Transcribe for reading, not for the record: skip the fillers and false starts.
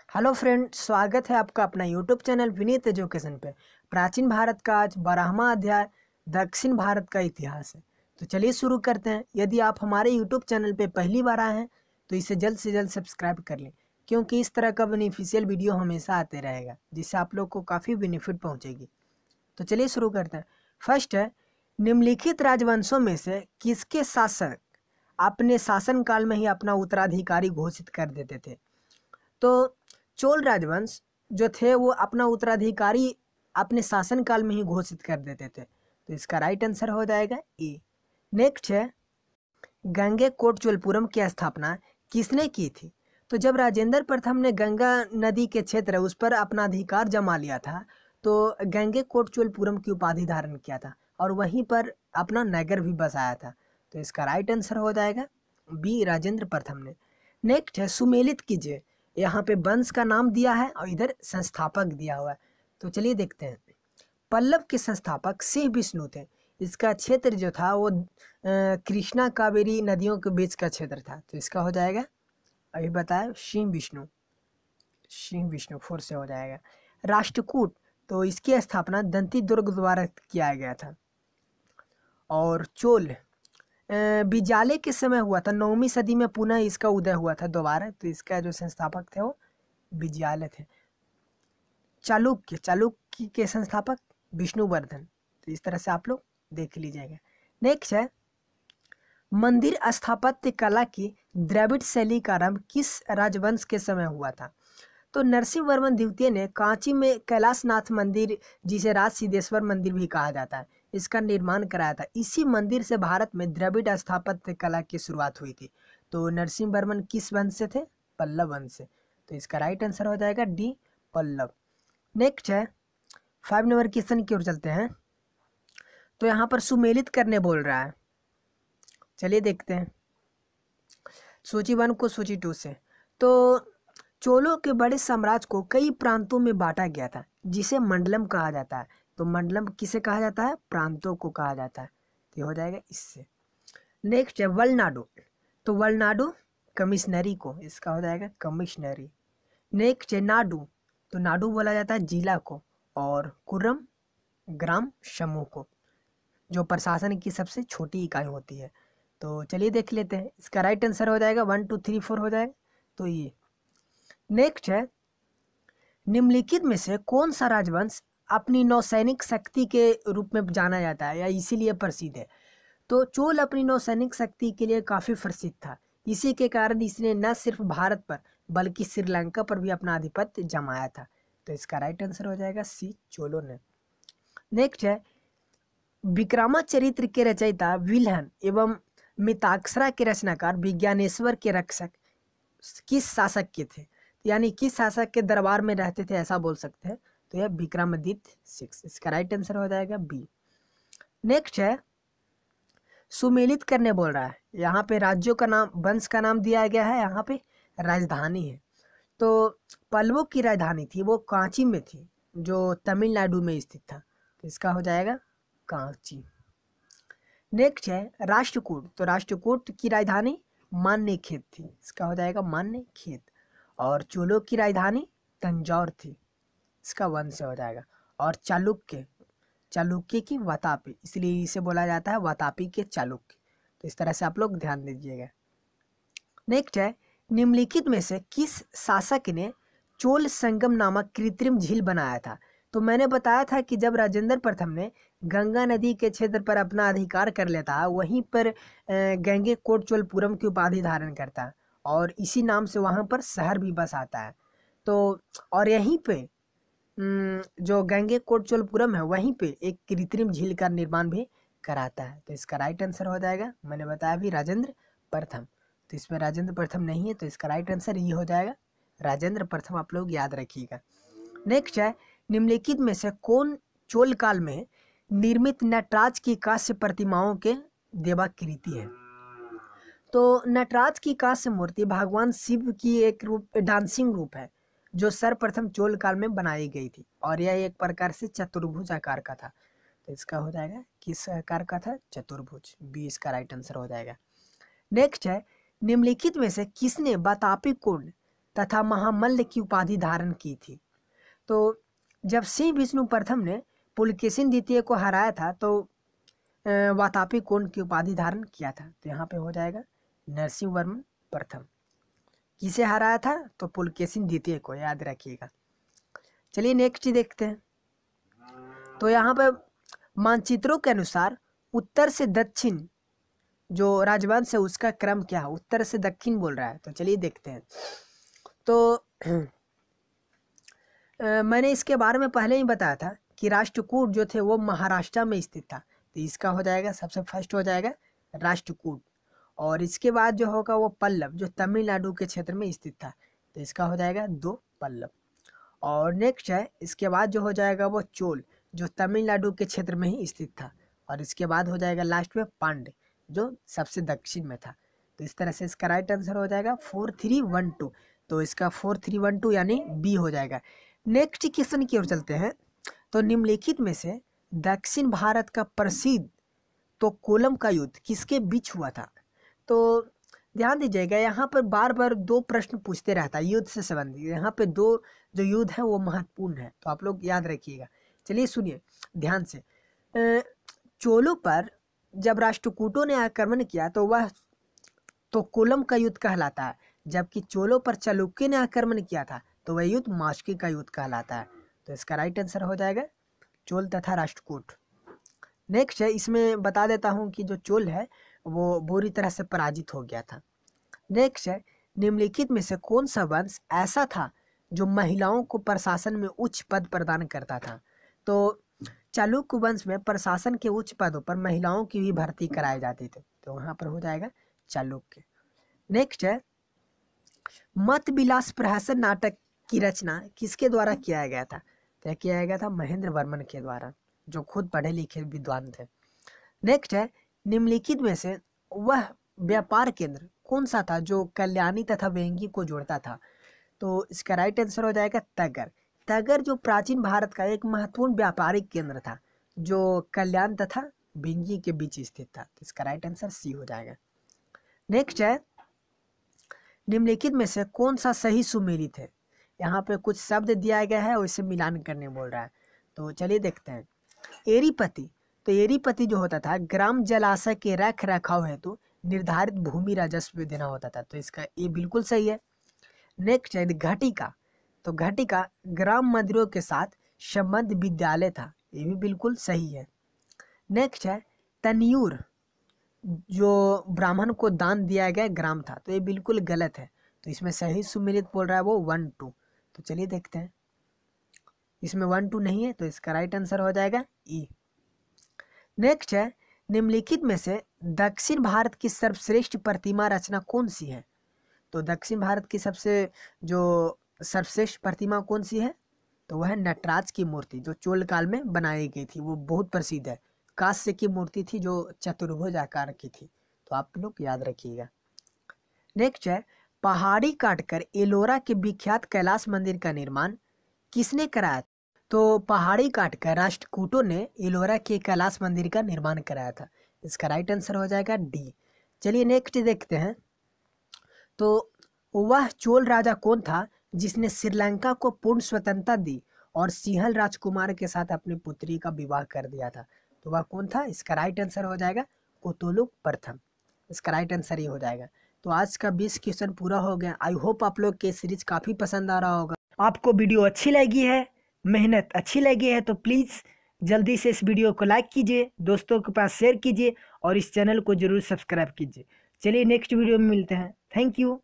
Hello friend, स्वागत है आपका अपना यूट्यूब चैनल विनीत एजुकेशन पे। प्राचीन भारत का आज 12वां अध्याय दक्षिण भारत का इतिहास है। तो चलिए शुरू करते हैं। यदि आप हमारे यूट्यूब चैनल पे पहली बार आए हैं तो इसे जल्द से जल्द सब्सक्राइब कर लें, क्योंकि इस तरह का बेनिफिशियल वीडियो हमेशा आते रहेगा जिससे आप लोग को काफ़ी बेनिफिट पहुँचेगी। तो चलिए शुरू करते हैं। फर्स्ट है, निम्नलिखित राजवंशों में से किसके शासक अपने शासनकाल में ही अपना उत्तराधिकारी घोषित कर देते थे? तो चोल राजवंश जो थे वो अपना उत्तराधिकारी अपने शासनकाल में ही घोषित कर देते थे। तो इसका राइट आंसर हो जाएगा ए। नेक्स्ट है, गंगेकोटचोलपुरम की स्थापना किसने की थी? तो जब राजेंद्र प्रथम ने गंगा नदी के क्षेत्र उस पर अपना अधिकार जमा लिया था तो गंगेकोटचोलपुरम की उपाधि धारण किया था और वहीं पर अपना नगर भी बसाया था। तो इसका राइट आंसर हो जाएगा बी, राजेंद्र प्रथम ने। नेक्स्ट है, सुमेलित कीजिए। यहाँ पे वंश का नाम दिया है और इधर संस्थापक दिया हुआ है। तो चलिए देखते हैं। पल्लव के संस्थापक सिंह विष्णु थे। इसका क्षेत्र जो था वो कृष्णा कावेरी नदियों के बीच का क्षेत्र था। तो इसका हो जाएगा, अभी बताया, सिंह विष्णु। सिंह विष्णु 4 से हो जाएगा। राष्ट्रकूट, तो इसकी स्थापना दंती दुर्ग द्वारा किया गया था। और चोल बिजाले के समय हुआ था। 9वीं सदी में पुनः इसका उदय हुआ था दोबारा। तो इसका जो संस्थापक थे वो बिजाले थे। चालुक्य के संस्थापक विष्णुवर्धन। तो इस तरह से आप लोग देख लीजिएगा। नेक्स्ट है, मंदिर स्थापत्य कला की द्रविड़ शैली का आरंभ किस राजवंश के समय हुआ था? तो नरसिंह वर्मन द्वितीय ने कांची में कैलाशनाथ मंदिर, जिसे राज सिद्धेश्वर मंदिर भी कहा जाता है, इसका निर्माण कराया था। इसी मंदिर से भारत में द्रविड़ स्थापत्य कला की शुरुआत हुई थी। तो नरसिंह वर्मन किस वंश से थे? पल्लव वंश से। तो इसका राइट आंसर हो जाएगा डी, पल्लव। नेक्स्ट है, 5 नंबर क्वेश्चन की ओर चलते हैं। तो यहाँ पर सुमेलित करने बोल रहा है। चलिए देखते हैं सूची 1 को सूची 2 से। तो चोलों के बड़े साम्राज्य को कई प्रांतों में बांटा गया था, जिसे मंडलम कहा जाता है। तो मंडलम किसे कहा जाता है? प्रांतों को कहा जाता है। तो हो जाएगा इससे। नेक्स्ट है, वलनाडु। तो वलनाडु कमिश्नरी को, इसका हो जाएगा कमिश्नरी। नेक्स्ट है, नाडु। तो नाडु बोला जाता है जिला को। और कुर्रम ग्राम समूह को, जो प्रशासन की सबसे छोटी इकाई होती है। तो चलिए देख लेते हैं। इसका राइट आंसर हो जाएगा 1 2 3 4 हो जाएगा। तो ये नेक्स्ट है, निम्नलिखित में से कौन सा राजवंश अपनी नौसैनिक शक्ति के रूप में जाना जाता है या इसीलिए प्रसिद्ध है? तो चोल अपनी नौसैनिक शक्ति के लिए काफ़ी प्रसिद्ध था। इसी के कारण इसने न सिर्फ भारत पर बल्कि श्रीलंका पर भी अपना आधिपत्य जमाया था। तो इसका राइट आंसर हो जाएगा सी, चोलों ने। नेक्स्ट है, विक्रमाचरित्र के रचयिता विल्हन एवं मिताक्षरा के रचनाकार विज्ञानेश्वर के रक्षक किस शासक के थे? यानी किस शासक के दरबार में रहते थे, ऐसा बोल सकते हैं। तो यह विक्रमादित्य 6। इसका राइट आंसर हो जाएगा बी। नेक्स्ट है, सुमेलित करने बोल रहा है। यहाँ पे राज्यों का नाम, वंश का नाम दिया गया है, यहाँ पे राजधानी है। तो पल्लवों की राजधानी थी वो कांची में थी, जो तमिलनाडु में स्थित था। तो इसका हो जाएगा कांची। नेक्स्ट है, राष्ट्रकूट। तो राष्ट्रकूट की राजधानी मान्यखेत थी। इसका हो जाएगा मान्यखेत। और चोलों की राजधानी तंजौर थी। इसका 1 से हो जाएगा। और चालुक्य की वातापी, इसलिए इसे बोला जाता है वातापी के चालुक्य। तो इस तरह से आप लोग ध्यान दीजिएगा। नेक्स्ट है, निम्नलिखित में से किस शासक ने चोल संगम नामक कृत्रिम झील बनाया था? तो मैंने बताया था कि जब राजेंद्र प्रथम ने गंगा नदी के क्षेत्र पर अपना अधिकार कर लेता, वहीं पर गंगेकोटचोलपुरम की उपाधि धारण करता और इसी नाम से वहाँ पर शहर भी बसाता है। तो और यहीं पे जो गंगेकोटचोलपुरम है वहीं पे एक कृत्रिम झील का निर्माण भी कराता है। तो इसका राइट आंसर हो जाएगा, मैंने बताया भी, राजेंद्र प्रथम। तो इसमें राजेंद्र प्रथम नहीं है, तो इसका राइट आंसर ये हो जाएगा राजेंद्र प्रथम। आप लोग याद रखिएगा। नेक्स्ट है, निम्नलिखित में से कौन चोल काल में निर्मित नटराज की कांस्य प्रतिमाओं के देवाकृति है? तो नटराज की कांस्य मूर्ति भगवान शिव की एक डांसिंग रूप है, जो सर्वप्रथम चोल काल में बनाई गई थी और यह एक प्रकार से चतुर्भुज आकार का था। तो इसका हो जाएगा किस आकार का था? चतुर्भुज। बी इसका राइट आंसर हो जाएगा। नेक्स्ट है, निम्नलिखित में से किसने वातापी कुंड तथा महामल्ल की उपाधि धारण की थी। तो जब सिंह विष्णु प्रथम ने पुलकेशिन द्वितीय को हराया था तो वातापी कोण की उपाधि धारण किया था। तो यहाँ पे हो जाएगा नरसिंह वर्मन प्रथम। किसे हराया था? तो पुलकेशिन द्वितीय को, याद रखिएगा। चलिए नेक्स्ट देखते हैं। तो यहाँ पे मानचित्रों के अनुसार उत्तर से दक्षिण जो राजवंश है उसका क्रम क्या है? उत्तर से दक्षिण बोल रहा है। तो चलिए देखते हैं। तो मैंने इसके बारे में पहले ही बताया था कि राष्ट्रकूट जो थे वो महाराष्ट्र में स्थित था। तो इसका हो जाएगा, सबसे फर्स्ट हो जाएगा राष्ट्रकूट, और इसके बाद जो होगा वो पल्लव जो तमिलनाडु के क्षेत्र में स्थित था। तो इसका हो जाएगा 2 पल्लव। और नेक्स्ट है इसके बाद जो हो जाएगा वो चोल जो तमिलनाडु के क्षेत्र में ही स्थित था। और इसके बाद हो जाएगा लास्ट में पांड्य जो सबसे दक्षिण में था। तो इस तरह से इसका राइट आंसर हो जाएगा 4312। तो इसका 4312 यानी बी हो जाएगा। नेक्स्ट क्वेश्चन की ओर चलते हैं। तो निम्नलिखित में से दक्षिण भारत का प्रसिद्ध तो कोलम का युद्ध किसके बीच हुआ था? तो ध्यान दीजिएगा, यहाँ पर बार बार 2 प्रश्न पूछते रहता है युद्ध से संबंधित। यहाँ पे 2 जो युद्ध है वो महत्वपूर्ण है, तो आप लोग याद रखिएगा। चलिए सुनिए ध्यान से। चोलों पर जब राष्ट्रकूटों ने आक्रमण किया तो वह तो कोलम का युद्ध कहलाता है, जबकि चोलों पर चालुक्य ने आक्रमण किया था तो वह युद्ध मास्की का युद्ध कहलाता है। तो इसका राइट आंसर हो जाएगा चोल तथा राष्ट्रकूट। नेक्स्ट है, इसमें बता देता हूँ कि जो चोल है वो बुरी तरह से पराजित हो गया था। नेक्स्ट है, निम्नलिखित में से कौन सा वंश ऐसा था जो महिलाओं को प्रशासन में उच्च पद प्रदान करता था? तो चालुक्य वंश में प्रशासन के उच्च पदों पर महिलाओं की भी भर्ती कराई जाती थी। तो वहाँ पर हो जाएगा चालुक्य। नेक्स्ट है, मत विलास प्रहसन नाटक की रचना किसके द्वारा किया गया था? तो किया गया था महेंद्र वर्मन के द्वारा, जो खुद पढ़े लिखे विद्वान थे। नेक्स्ट है, निम्नलिखित में से वह व्यापार केंद्र कौन सा था जो कल्याणी तथा वेंगी को जोड़ता था? तो इसका राइट आंसर हो जाएगा तगर। तगर जो प्राचीन भारत का एक महत्वपूर्ण व्यापारिक केंद्र था जो कल्याण तथा वेंगी के बीच स्थित था। तो इसका राइट आंसर सी हो जाएगा। नेक्स्ट है, निम्नलिखित में से कौन सा सही सुमेलित है? यहाँ पे कुछ शब्द दिया गया है और इसे मिलान करने बोल रहा है। तो चलिए देखते हैं। एरीपति, तो एरीपति जो होता था ग्राम जलाशय के रख रखाव हेतु निर्धारित भूमि राजस्व देना होता था। तो इसका ये बिल्कुल सही है। नेक्स्ट है घटिका, तो घटिका ग्राम मंदिरों के साथ संबद्ध विद्यालय था। ये भी बिल्कुल सही है। नेक्स्ट है तनियूर, जो ब्राह्मण को दान दिया गया ग्राम था। तो ये बिल्कुल गलत है। तो इसमें सही सुमेलित बोल रहा है वो 1 2। तो चलिए देखते हैं, इसमें 1 2 नहीं है। तो इसका राइट आंसर हो जाएगा ई। नेक्स्ट है, निम्नलिखित में से दक्षिण भारत की सर्वश्रेष्ठ प्रतिमा रचना कौन सी है? तो दक्षिण भारत की सबसे जो सर्वश्रेष्ठ प्रतिमा कौन सी है? तो वह है नटराज की मूर्ति जो चोल काल में बनाई गई थी। वो बहुत प्रसिद्ध है। कांस्य की मूर्ति थी जो चतुर्भुज आकार की थी। तो आप लोग याद रखिएगा। नेक्स्ट है, पहाड़ी काटकर एलोरा के विख्यात कैलाश मंदिर का निर्माण किसने कराया? तो पहाड़ी काटकर राष्ट्रकूटों ने एलोरा के कैलाश मंदिर का निर्माण कराया था। इसका राइट आंसर हो जाएगा डी। चलिए नेक्स्ट देखते हैं। तो वह चोल राजा कौन था जिसने श्रीलंका को पूर्ण स्वतंत्रता दी और सिंहल राजकुमार के साथ अपनी पुत्री का विवाह कर दिया था? तो वह कौन था? इसका राइट आंसर हो जाएगा कुतुलुक प्रथम। इसका राइट आंसर ही हो जाएगा। तो आज का 20 क्वेश्चन पूरा हो गया। आई होप आप लोग के सीरीज काफ़ी पसंद आ रहा होगा। आपको वीडियो अच्छी लगी है, मेहनत अच्छी लगी है तो प्लीज़ जल्दी से इस वीडियो को लाइक कीजिए, दोस्तों के पास शेयर कीजिए और इस चैनल को जरूर सब्सक्राइब कीजिए। चलिए नेक्स्ट वीडियो में मिलते हैं। Thank you.